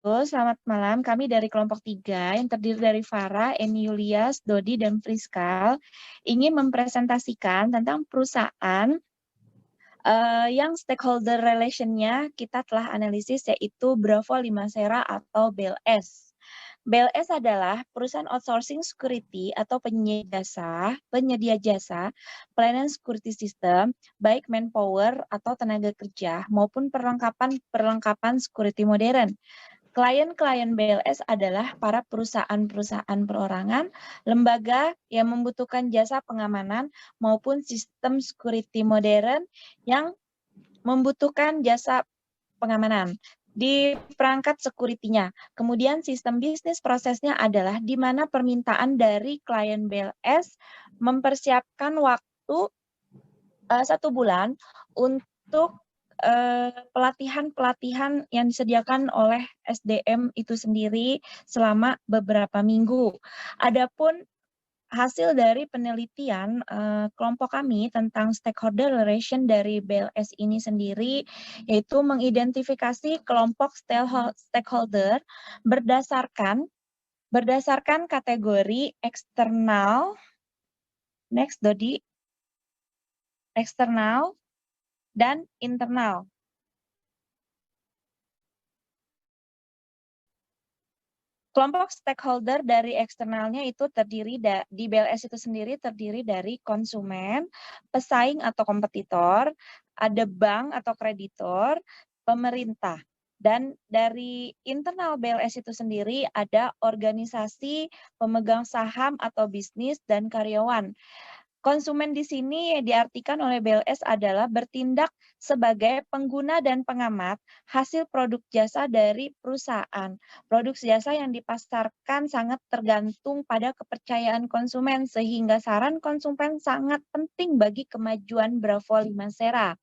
Halo, selamat malam. Kami dari kelompok 3 yang terdiri dari Farah, Eni Yulias, Dodi, dan Friskal ingin mempresentasikan tentang perusahaan yang stakeholder relation-nya kita telah analisis, yaitu Bravo Limasera atau BLS. BLS adalah perusahaan outsourcing security atau penyedia jasa pelayanan security system, baik manpower atau tenaga kerja maupun perlengkapan security modern. Klien-klien BLS adalah para perusahaan-perusahaan perorangan, lembaga yang membutuhkan jasa pengamanan maupun sistem security modern yang membutuhkan jasa pengamanan di perangkat security-nya. Kemudian sistem bisnis prosesnya adalah di mana permintaan dari klien BLS mempersiapkan waktu 1 bulan untuk pelatihan-pelatihan yang disediakan oleh SDM itu sendiri selama beberapa minggu. Adapun hasil dari penelitian kelompok kami tentang stakeholder relation dari BLS ini sendiri, yaitu mengidentifikasi kelompok stakeholder berdasarkan kategori eksternal, next Dodi, eksternal dan internal. Kelompok stakeholder dari eksternalnya itu terdiri di BLS itu sendiri terdiri dari konsumen, pesaing atau kompetitor, ada bank atau kreditor, pemerintah. Dan dari internal BLS itu sendiri ada organisasi, pemegang saham atau bisnis, dan karyawan. Konsumen di sini diartikan oleh BLS adalah bertindak sebagai pengguna dan pengamat hasil produk jasa dari perusahaan. Produk jasa yang dipasarkan sangat tergantung pada kepercayaan konsumen, sehingga saran konsumen sangat penting bagi kemajuan Bravo Limasera.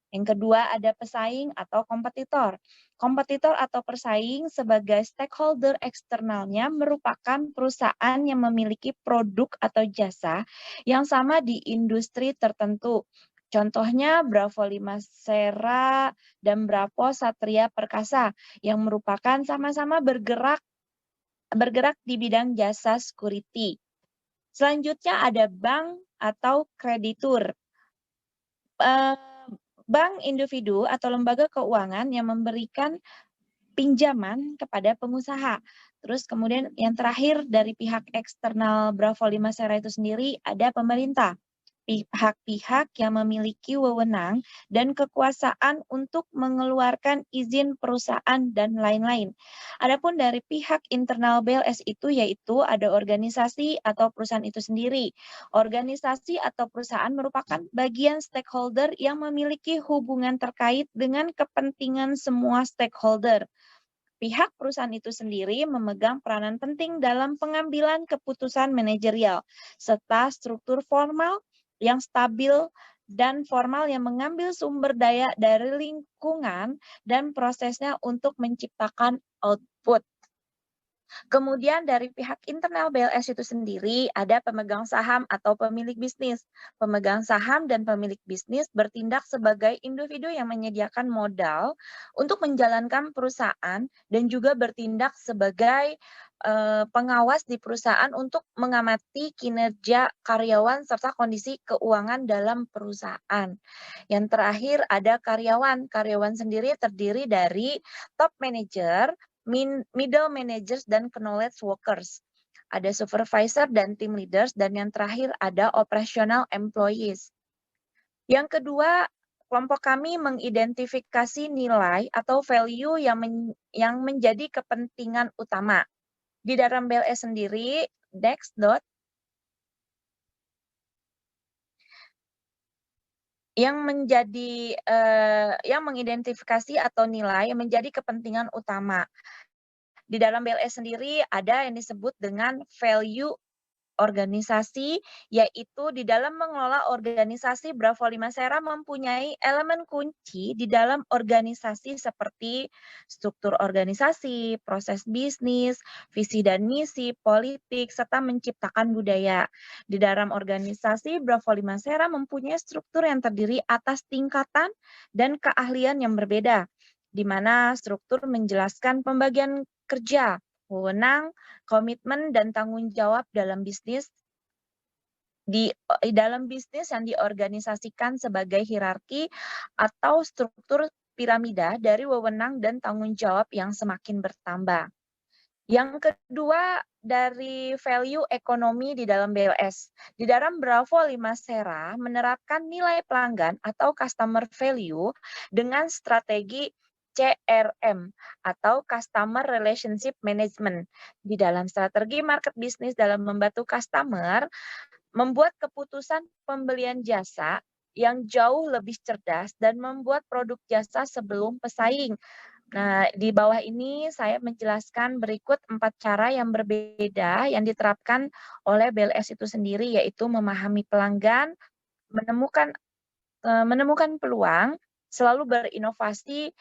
Yang kedua ada pesaing atau kompetitor. Kompetitor atau pesaing sebagai stakeholder eksternalnya merupakan perusahaan yang memiliki produk atau jasa yang sama di industri tertentu. Contohnya Bravo Limasera dan Bravo Satria Perkasa yang merupakan sama-sama bergerak di bidang jasa security. Selanjutnya ada bank atau kreditur. Bank individu atau lembaga keuangan yang memberikan pinjaman kepada pengusaha. Terus kemudian yang terakhir dari pihak eksternal Bravo Limasera itu sendiri ada pemerintah. Pihak-pihak yang memiliki wewenang dan kekuasaan untuk mengeluarkan izin perusahaan dan lain-lain. Adapun dari pihak internal BLS itu yaitu ada organisasi atau perusahaan itu sendiri. Organisasi atau perusahaan merupakan bagian stakeholder yang memiliki hubungan terkait dengan kepentingan semua stakeholder. Pihak perusahaan itu sendiri memegang peranan penting dalam pengambilan keputusan manajerial, serta struktur formal yang stabil dan formal yang mengambil sumber daya dari lingkungan dan prosesnya untuk menciptakan output. Kemudian dari pihak internal BLS itu sendiri ada pemegang saham atau pemilik bisnis. Pemegang saham dan pemilik bisnis bertindak sebagai individu yang menyediakan modal untuk menjalankan perusahaan dan juga bertindak sebagai pengawas di perusahaan untuk mengamati kinerja karyawan serta kondisi keuangan dalam perusahaan. Yang terakhir ada karyawan. Karyawan sendiri terdiri dari top manager, middle managers, dan knowledge workers. Ada supervisor dan team leaders, dan yang terakhir ada operational employees. Yang kedua, kelompok kami mengidentifikasi nilai atau value yang menjadi kepentingan utama. Di dalam BLS sendiri, next dot, yang mengidentifikasi atau nilai yang menjadi kepentingan utama. Di dalam BLS sendiri ada yang disebut dengan value organisasi, yaitu di dalam mengelola organisasi Bravo Limasera mempunyai elemen kunci di dalam organisasi seperti struktur organisasi, proses bisnis, visi dan misi, politik, serta menciptakan budaya. Di dalam organisasi Bravo Limasera mempunyai struktur yang terdiri atas tingkatan dan keahlian yang berbeda. di mana struktur menjelaskan pembagian kerja, wewenang, komitmen, dan tanggung jawab dalam bisnis yang diorganisasikan sebagai hierarki atau struktur piramida dari wewenang dan tanggung jawab yang semakin bertambah. Yang kedua, dari value ekonomi di dalam BLS. Di dalam Bravo 5 Sera menerapkan nilai pelanggan atau customer value dengan strategi CRM atau Customer Relationship Management. Di dalam strategi market business dalam membantu customer membuat keputusan pembelian jasa yang jauh lebih cerdas dan membuat produk jasa sebelum pesaing. Nah, di bawah ini saya menjelaskan berikut 4 cara yang berbeda yang diterapkan oleh BLS itu sendiri, yaitu memahami pelanggan, menemukan peluang, selalu berinovasi,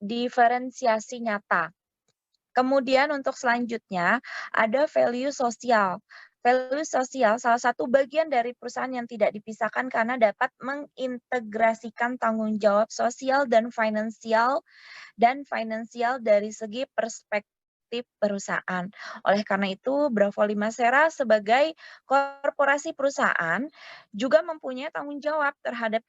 diferensiasi nyata. Kemudian untuk selanjutnya ada value sosial. Value sosial salah satu bagian dari perusahaan yang tidak dipisahkan karena dapat mengintegrasikan tanggung jawab sosial dan finansial dari segi perspektif perusahaan. Oleh karena itu, Bravo 5 Sera sebagai korporasi perusahaan juga mempunyai tanggung jawab terhadap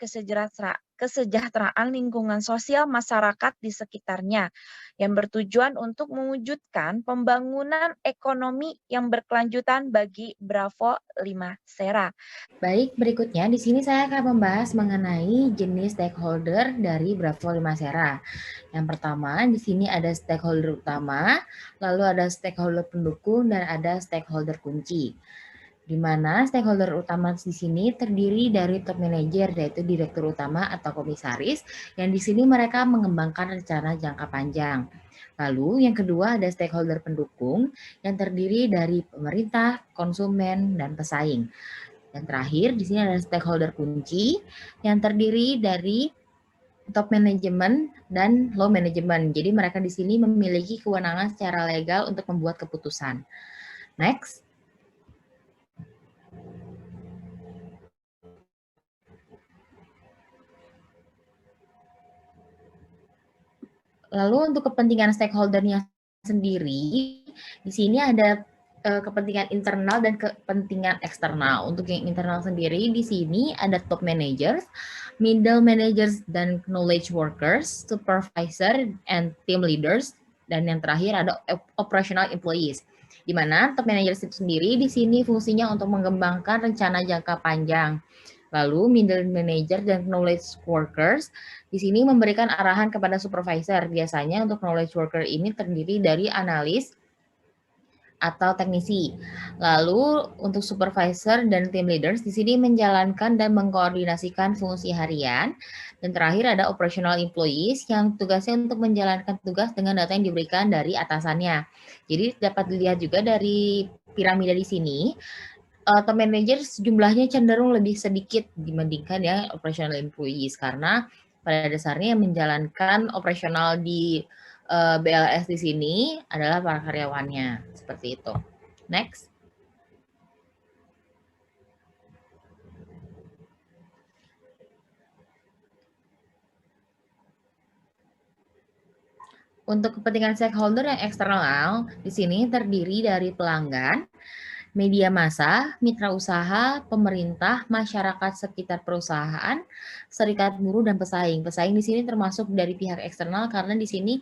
kesejahteraan lingkungan sosial masyarakat di sekitarnya yang bertujuan untuk mewujudkan pembangunan ekonomi yang berkelanjutan bagi Bravo 5 Sera. Baik, berikutnya di sini saya akan membahas mengenai jenis stakeholder dari Bravo 5 Sera. Yang pertama, di sini ada stakeholder utama, lalu ada stakeholder pendukung, dan ada stakeholder kunci. Di mana stakeholder utama di sini terdiri dari top manager, yaitu direktur utama atau komisaris, yang di sini mereka mengembangkan rencana jangka panjang. Lalu yang kedua ada stakeholder pendukung, yang terdiri dari pemerintah, konsumen, dan pesaing. Dan terakhir, di sini ada stakeholder kunci yang terdiri dari top manajemen dan low management. Jadi mereka di sini memiliki kewenangan secara legal untuk membuat keputusan. Next. Lalu untuk kepentingan stakeholdernya sendiri, di sini ada kepentingan internal dan kepentingan eksternal. Untuk yang internal sendiri, di sini ada top managers, middle managers dan knowledge workers, supervisor and team leaders, dan yang terakhir ada operational employees. Di mana top managers itu sendiri di sini fungsinya untuk mengembangkan rencana jangka panjang. Lalu middle manager dan knowledge workers di sini memberikan arahan kepada supervisor. Biasanya untuk knowledge worker ini terdiri dari analis atau teknisi. Lalu untuk supervisor dan team leaders di sini menjalankan dan mengkoordinasikan fungsi harian. Dan terakhir ada operational employees yang tugasnya untuk menjalankan tugas dengan data yang diberikan dari atasannya. Jadi dapat dilihat juga dari piramida di sini, top managers jumlahnya cenderung lebih sedikit dibandingkan ya operational employees karena pada dasarnya yang menjalankan operasional di BLS di sini adalah para karyawannya, seperti itu. Next. Untuk kepentingan stakeholder yang eksternal, di sini terdiri dari pelanggan, media massa, mitra usaha, pemerintah, masyarakat sekitar perusahaan, serikat buruh, dan pesaing. Pesaing di sini termasuk dari pihak eksternal karena di sini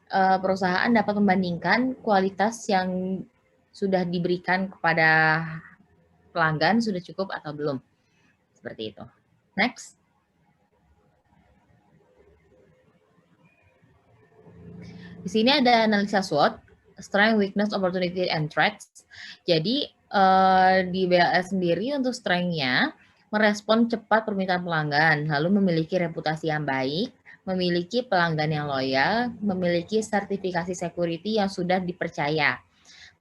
perusahaan dapat membandingkan kualitas yang sudah diberikan kepada pelanggan sudah cukup atau belum. Seperti itu. Next. Di sini ada analisa SWOT, Strength, Weakness, Opportunity, and Threats. Jadi di BLS sendiri untuk strength-nya merespon cepat permintaan pelanggan, lalu memiliki reputasi yang baik, memiliki pelanggan yang loyal, memiliki sertifikasi security yang sudah dipercaya.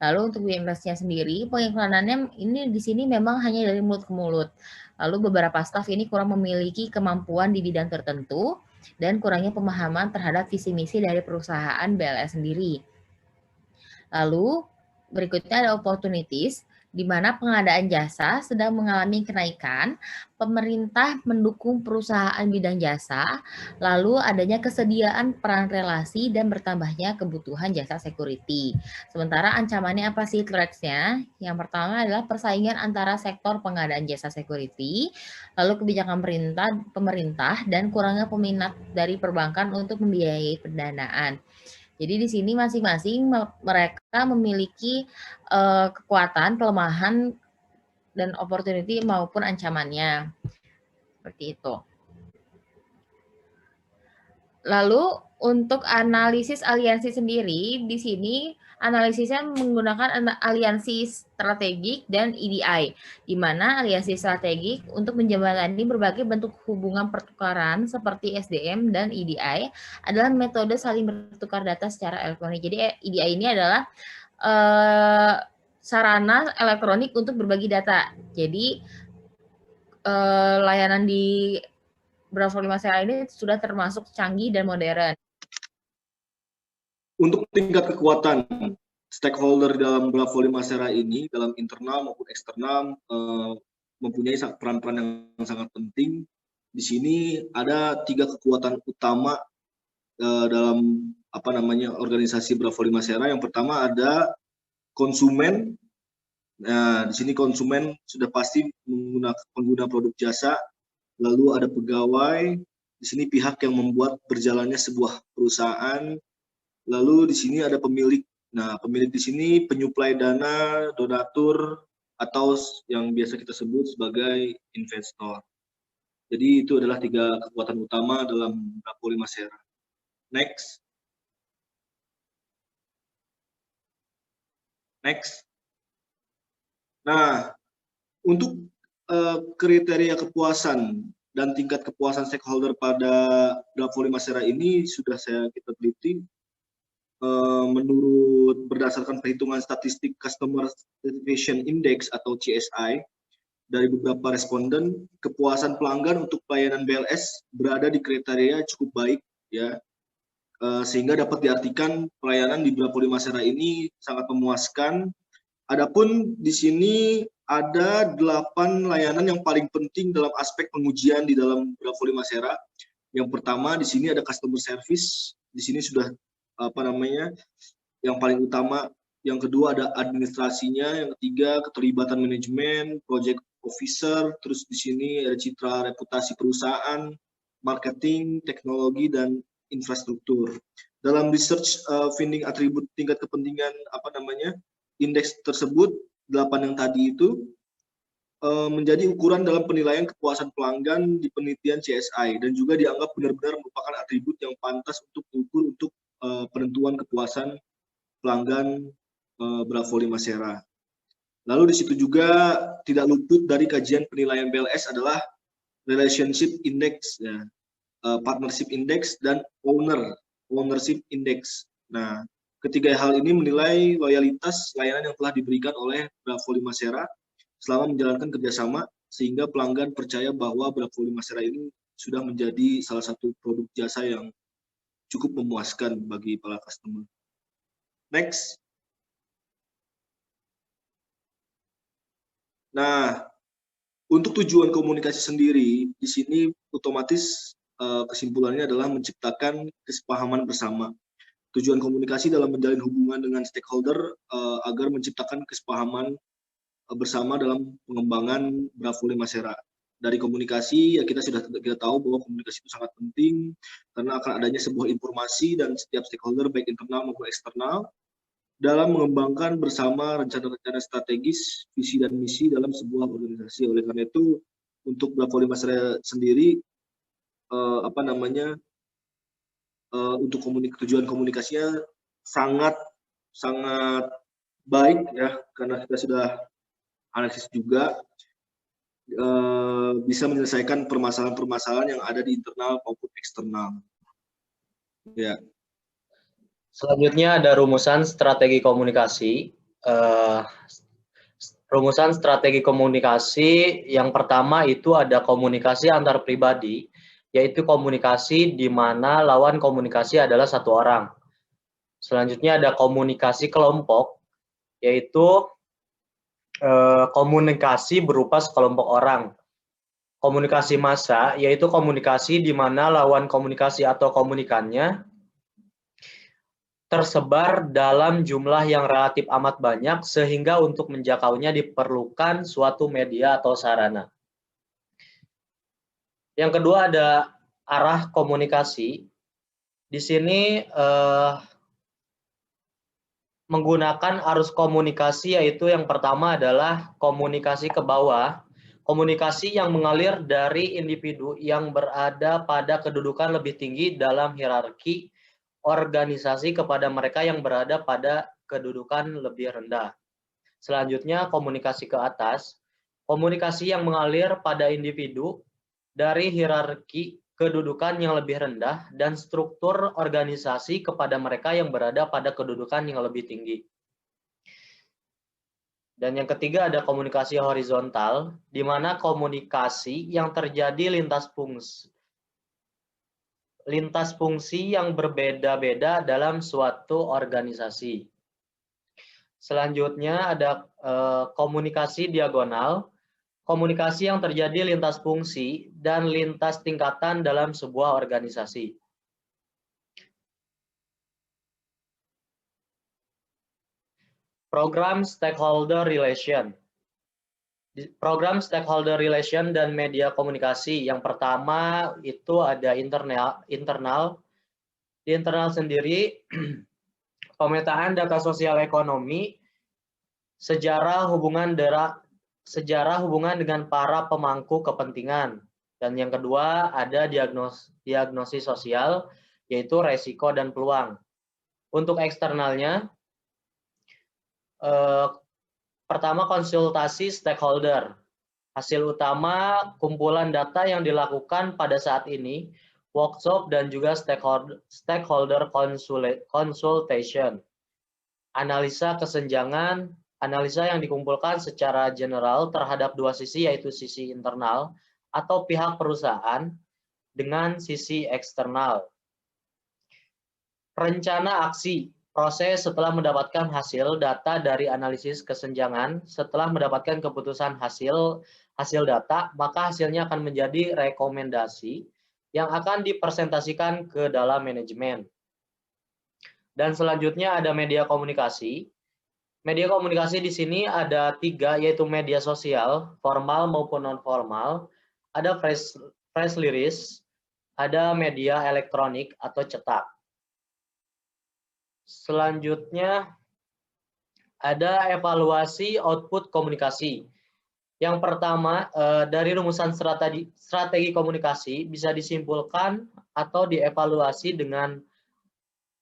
Lalu untuk weakness-nya sendiri, pengiklanannya ini di sini memang hanya dari mulut ke mulut. Lalu beberapa staf ini kurang memiliki kemampuan di bidang tertentu dan kurangnya pemahaman terhadap visi misi dari perusahaan BLS sendiri. Lalu berikutnya ada opportunities. di mana pengadaan jasa sedang mengalami kenaikan, pemerintah mendukung perusahaan bidang jasa, lalu adanya kesediaan peran relasi dan bertambahnya kebutuhan jasa security. Sementara ancamannya apa sih threats-nya? Yang pertama adalah persaingan antara sektor pengadaan jasa security, lalu kebijakan pemerintah dan kurangnya peminat dari perbankan untuk membiayai pendanaan. Jadi di sini masing-masing mereka memiliki kekuatan, kelemahan, dan opportunity maupun ancamannya. Seperti itu. Lalu untuk analisis aliansi sendiri, di sini analisisnya menggunakan aliansi strategik dan EDI, di mana aliansi strategik untuk menjembatani berbagai bentuk hubungan pertukaran seperti SDM dan EDI adalah metode saling bertukar data secara elektronik. Jadi EDI ini adalah sarana elektronik untuk berbagi data. Jadi layanan di Bravo 5 Sera ini sudah termasuk canggih dan modern. Untuk tingkat kekuatan stakeholder dalam Bravo 5 Sera ini, dalam internal maupun eksternal, mempunyai peran-peran yang sangat penting. Di sini ada 3 kekuatan utama dalam organisasi Bravo 5 Sera. Yang pertama ada konsumen. Nah, di sini konsumen sudah pasti pengguna produk jasa. Lalu ada pegawai, di sini pihak yang membuat berjalannya sebuah perusahaan. Lalu di sini ada pemilik. Nah, pemilik di sini penyuplai dana, donatur, atau yang biasa kita sebut sebagai investor. Jadi itu adalah 3 kekuatan utama dalam Bravo 5 Sera. Next. Next. Nah, untuk kriteria kepuasan dan tingkat kepuasan stakeholder pada Bravo 5 Sera ini sudah kita teliti. Menurut berdasarkan perhitungan statistik Customer Satisfaction Index atau CSI dari beberapa responden, kepuasan pelanggan untuk pelayanan BLS berada di kriteria cukup baik, ya, sehingga dapat diartikan pelayanan di Bravo 5 Sera ini sangat memuaskan. Adapun di sini ada 8 layanan yang paling penting dalam aspek pengujian di dalam Bravo 5 Sera. Yang pertama di sini ada customer service. Di sini sudah yang paling utama. Yang kedua ada administrasinya. Yang ketiga keterlibatan manajemen, project officer. Terus di sini ada citra reputasi perusahaan, marketing, teknologi, dan infrastruktur. Dalam research finding atribut tingkat kepentingan indeks tersebut, 8 yang tadi itu menjadi ukuran dalam penilaian kepuasan pelanggan di penelitian CSI dan juga dianggap benar-benar merupakan atribut yang pantas untuk diukur untuk penentuan kepuasan pelanggan Bravo 5 Sera. Lalu di situ juga tidak luput dari kajian penilaian BLS adalah relationship index, ya, partnership index, dan ownership index. Nah, ketiga hal ini menilai loyalitas layanan yang telah diberikan oleh Bravo 5 Sera selama menjalankan kerjasama, sehingga pelanggan percaya bahwa Bravo 5 Sera ini sudah menjadi salah satu produk jasa yang cukup memuaskan bagi para customer. Next. Nah, untuk tujuan komunikasi sendiri, di sini otomatis kesimpulannya adalah menciptakan kesepahaman bersama. Tujuan komunikasi dalam menjalin hubungan dengan stakeholder agar menciptakan kesepahaman bersama dalam pengembangan Bravo 5 Sera. Dari komunikasi, ya kita tahu bahwa komunikasi itu sangat penting karena akan adanya sebuah informasi dan setiap stakeholder baik internal maupun eksternal dalam mengembangkan bersama rencana-rencana strategis, visi dan misi dalam sebuah organisasi. Oleh karena itu, untuk Bravo 5 Sera sendiri untuk tujuan komunikasinya sangat baik, ya, karena kita sudah analisis juga bisa menyelesaikan permasalahan-permasalahan yang ada di internal maupun eksternal. Ya. Selanjutnya ada rumusan strategi komunikasi. Rumusan strategi komunikasi yang pertama itu ada komunikasi antar pribadi, yaitu komunikasi di mana lawan komunikasi adalah satu orang. Selanjutnya ada komunikasi kelompok, yaitu komunikasi berupa sekelompok orang. Komunikasi massa yaitu komunikasi di mana lawan komunikasi atau komunikannya tersebar dalam jumlah yang relatif amat banyak sehingga untuk menjangkaunya diperlukan suatu media atau sarana. Yang kedua ada arah komunikasi. Di sini menggunakan arus komunikasi, yaitu yang pertama adalah komunikasi ke bawah. Komunikasi yang mengalir dari individu yang berada pada kedudukan lebih tinggi dalam hierarki organisasi kepada mereka yang berada pada kedudukan lebih rendah. Selanjutnya komunikasi ke atas. Komunikasi yang mengalir pada individu dari hierarki kedudukan yang lebih rendah dan struktur organisasi kepada mereka yang berada pada kedudukan yang lebih tinggi. Dan yang ketiga ada komunikasi horizontal, di mana komunikasi yang terjadi lintas fungsi yang berbeda-beda dalam suatu organisasi. Selanjutnya ada komunikasi diagonal, komunikasi yang terjadi lintas fungsi dan lintas tingkatan dalam sebuah organisasi. Program stakeholder relation. Program stakeholder relation dan media komunikasi. Yang pertama itu ada internal. Di internal sendiri, pemetaan data sosial ekonomi, sejarah hubungan dengan para pemangku kepentingan. Dan yang kedua ada diagnosis sosial, yaitu resiko dan peluang. Untuk eksternalnya, pertama konsultasi stakeholder. Hasil utama kumpulan data yang dilakukan pada saat ini, workshop dan juga stakeholder consultation. Analisa kesenjangan, analisa yang dikumpulkan secara general terhadap dua sisi, yaitu sisi internal atau pihak perusahaan dengan sisi eksternal. Rencana aksi. Proses setelah mendapatkan hasil data dari analisis kesenjangan, setelah mendapatkan keputusan hasil data, maka hasilnya akan menjadi rekomendasi yang akan dipresentasikan ke dalam manajemen. Dan selanjutnya ada media komunikasi. Media komunikasi di sini ada 3, yaitu media sosial, formal maupun non-formal, ada press release, ada media elektronik atau cetak. Selanjutnya ada evaluasi output komunikasi. Yang pertama, dari rumusan strategi komunikasi bisa disimpulkan atau dievaluasi dengan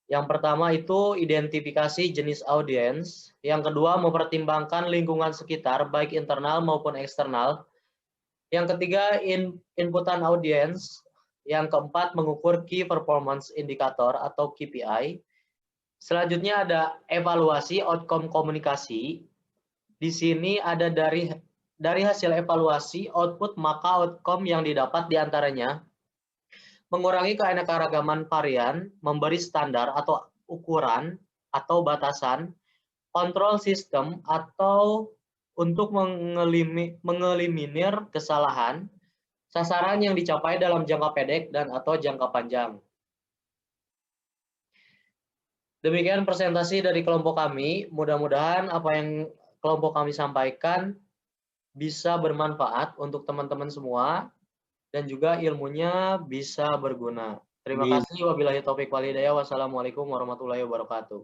yang pertama itu identifikasi jenis audiens, yang kedua mempertimbangkan lingkungan sekitar baik internal maupun eksternal, yang ketiga inputan audiens, yang keempat mengukur key performance indicator atau KPI. Selanjutnya ada evaluasi outcome komunikasi. Di sini ada dari hasil evaluasi output maka outcome yang didapat diantaranya mengurangi keanekaragaman varian, memberi standar atau ukuran atau batasan, kontrol sistem atau untuk mengeliminir kesalahan, sasaran yang dicapai dalam jangka pendek dan atau jangka panjang. Demikian presentasi dari kelompok kami. Mudah-mudahan apa yang kelompok kami sampaikan bisa bermanfaat untuk teman-teman semua dan juga ilmunya bisa berguna. Terima kasih. Wabillahi taufiq wal hidayah. Wassalamualaikum warahmatullahi wabarakatuh.